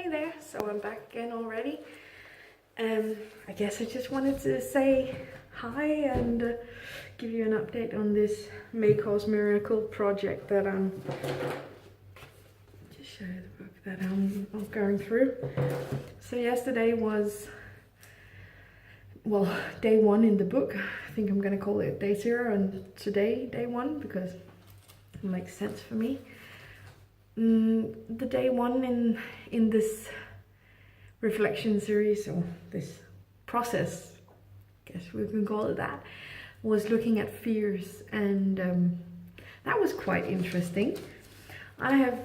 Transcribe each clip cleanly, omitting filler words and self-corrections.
Hey there, so I'm back again already. I guess I just wanted to say hi and give you an update on this May Cause Miracle project that I'm just show you the book that I'm going through. So yesterday was, well, day one in the book. I think I'm gonna call it day 0 and today day 1 because it makes sense for me. The day 1 in this reflection series, or this process, I guess we can call it that, was looking at fears, and that was quite interesting. I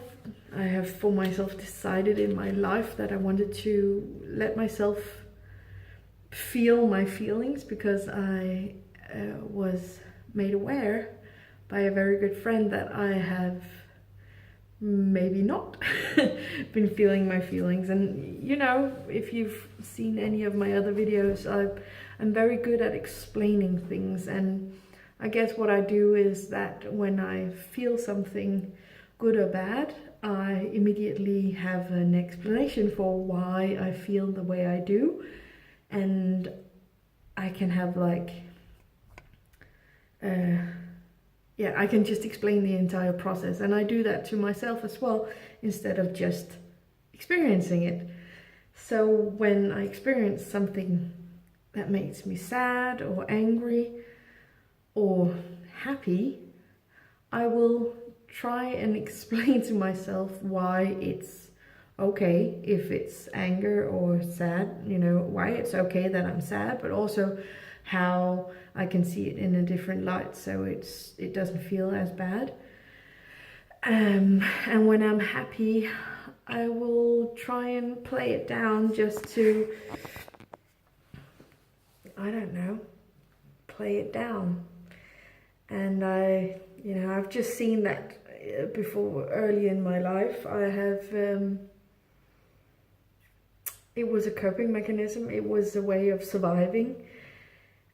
have for myself decided in my life that I wanted to let myself feel my feelings, because I was made aware by a very good friend that I have maybe not been feeling my feelings. And you know, if you've seen any of my other videos, I'm very good at explaining things, and I guess what I do is that when I feel something good or bad, I immediately have an explanation for why I feel the way I do, and I can have like yeah, I can just explain the entire process, and I do that to myself as well, instead of just experiencing it. So when I experience something that makes me sad or angry or happy, I will try and explain to myself why it's okay if it's anger or sad, you know, why it's okay that I'm sad, but also how I can see it in a different light, so it doesn't feel as bad. And when I'm happy, I will try and play it down just to, I don't know, play it down. And I've just seen that before, early in my life. I have, it was a coping mechanism. It was a way of surviving.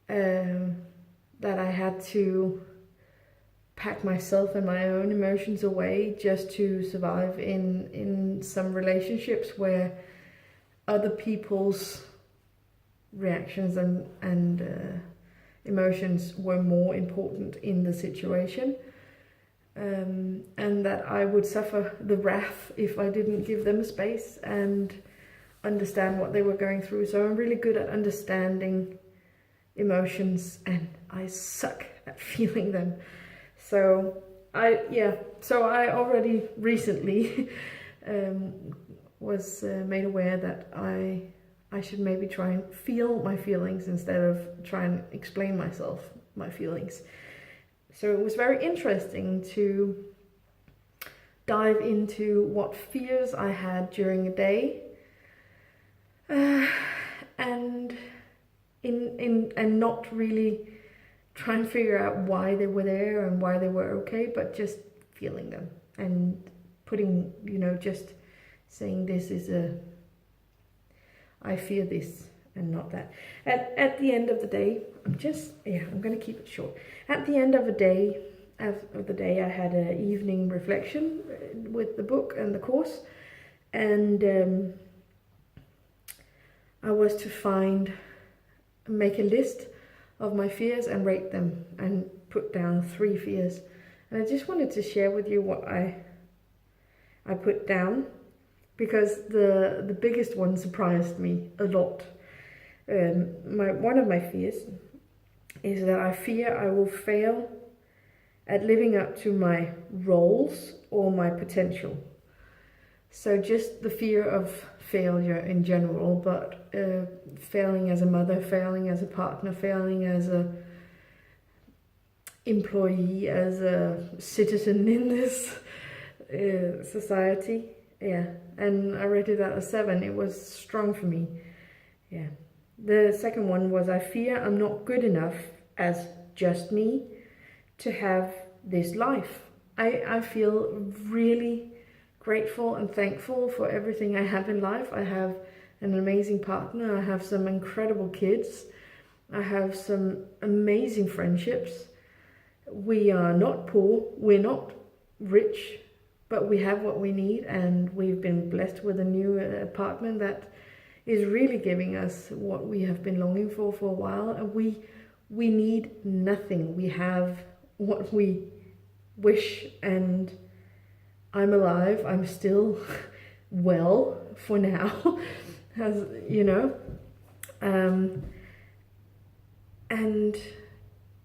That I had to pack myself and my own emotions away just to survive in some relationships where other people's reactions and emotions were more important in the situation, and that I would suffer the wrath if I didn't give them a space and understand what they were going through. So I'm really good at understanding emotions, and I suck at feeling them. So I already recently was made aware that I should maybe try and feel my feelings instead of try and explain myself my feelings. So it was very interesting to dive into what fears I had during a day, and not really try and figure out why they were there and why they were okay, but just feeling them and putting, just saying this is I fear this and not that. At the end of the day, I'm going to keep it short. At the end of the day, I had an evening reflection with the book and the course, and I was to make a list of my fears and rate them and put down 3 fears. And I just wanted to share with you what I put down, because the biggest one surprised me a lot. One of my fears is that I fear I will fail at living up to my roles or my potential. So just the fear of failure in general, but failing as a mother, failing as a partner, failing as a employee, as a citizen in this society. Yeah, and I rated that a 7. It was strong for me. Yeah. The second one was I fear I'm not good enough as just me to have this life. I feel really grateful and thankful for everything I have in life. I have an amazing partner. I have some incredible kids. I have some amazing friendships. We are not poor. We're not rich. but we have what we need, and we've been blessed with a new apartment that is really giving us what we have been longing for a while. And we need nothing. We have what we wish, and I'm alive. I'm still well for now, as you know. And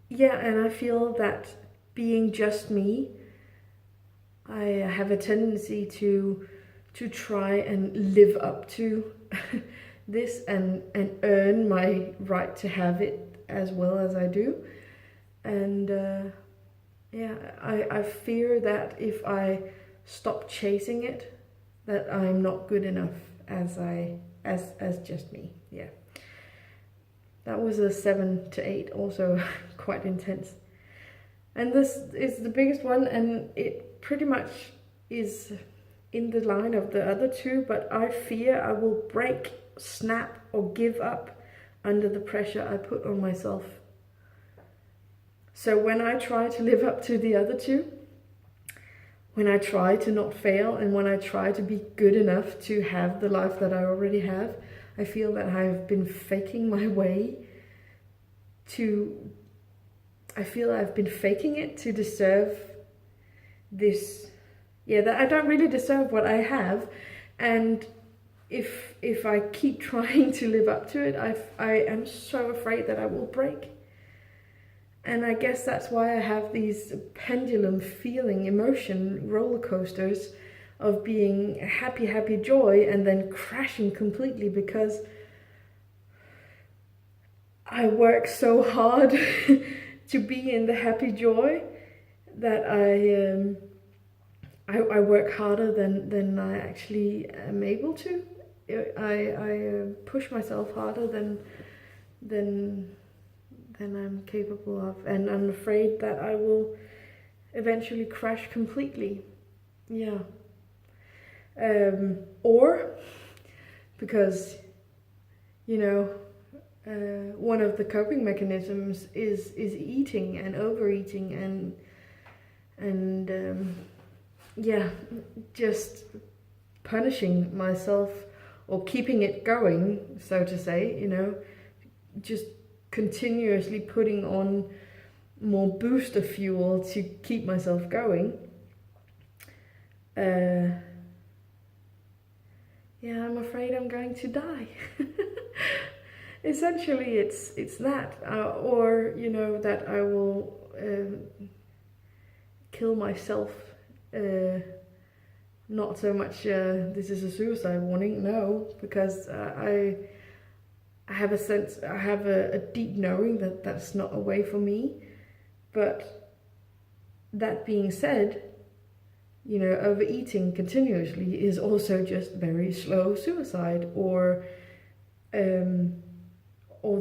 yeah, and I feel that being just me, I have a tendency to try and live up to this and earn my right to have it as well as I do. And yeah, I fear that if I stop chasing it, that I'm not good enough as just me. Yeah. That was a 7 to 8, also quite intense. And this is the biggest one, and it pretty much is in the line of the other two, but I fear I will break, snap, or give up under the pressure I put on myself. So when I try to live up to the other two, when I try to not fail, and when I try to be good enough to have the life that I already have, I feel that I've been faking my way to... I feel I've been faking it to deserve this. Yeah, that I don't really deserve what I have. And if I keep trying to live up to it, I am so afraid that I will break. And I guess that's why I have these pendulum feeling emotion roller coasters of being happy, happy joy, and then crashing completely because I work so hard to be in the happy joy that I work harder than I actually am able to. I push myself harder than I'm capable of, and I'm afraid that I will eventually crash completely. Yeah. Or because, you know, one of the coping mechanisms is eating and overeating and yeah, just punishing myself or keeping it going, so to say, you know, just continuously putting on more booster fuel to keep myself going. Yeah, I'm afraid I'm going to die. Essentially, it's that, or you know, that I will kill myself. Not so much. This is a suicide warning. No, because I have a sense. I have a deep knowing that that's not a way for me. But that being said, you know, overeating continuously is also just very slow suicide, or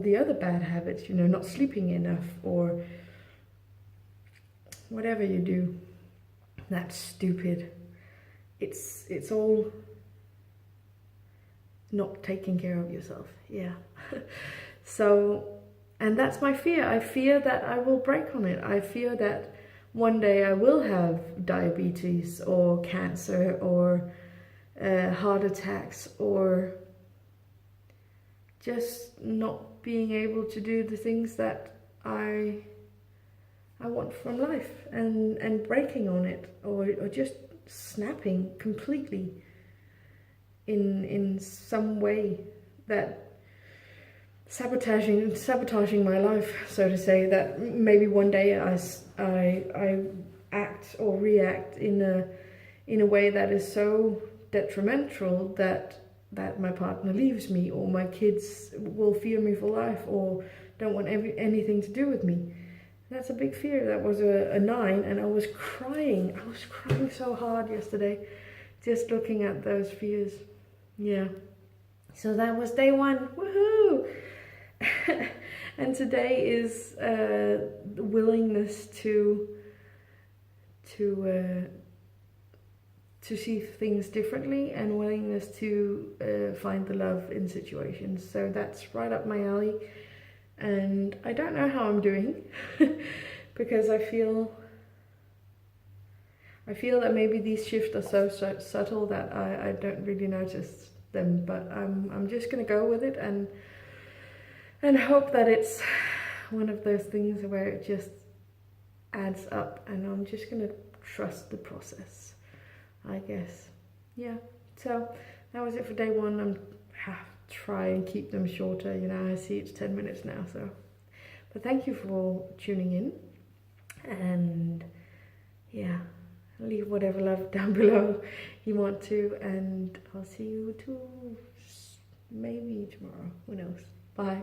the other bad habits, you know, not sleeping enough, or whatever you do, that's stupid. It's all not taking care of yourself. Yeah. So, and that's my fear. I fear that I will break on it. I fear that one day I will have diabetes or cancer or heart attacks, or just not being able to do the things that I want from life, and breaking on it, or just snapping completely in some way, that sabotaging my life, so to say, that maybe one day I act or react in a way that is so detrimental that my partner leaves me, or my kids will fear me for life, or don't want anything to do with me. That's a big fear. That was a 9, and I was crying. I was crying so hard yesterday, just looking at those fears. Yeah. So that was day 1. Woohoo! And today is the willingness to see things differently, and willingness to find the love in situations. So that's right up my alley. And I don't know how I'm doing because I feel I feel that maybe these shifts are so subtle that I don't really notice them, but I'm just gonna go with it and hope that it's one of those things where it just adds up, and I'm just gonna trust the process, I guess. Yeah, so that was it for day one. I'm try and keep them shorter, you know. I see it's 10 minutes now, so but thank you for tuning in, and yeah, leave whatever love down below you want to, and I'll see you too maybe tomorrow, who knows. Bye.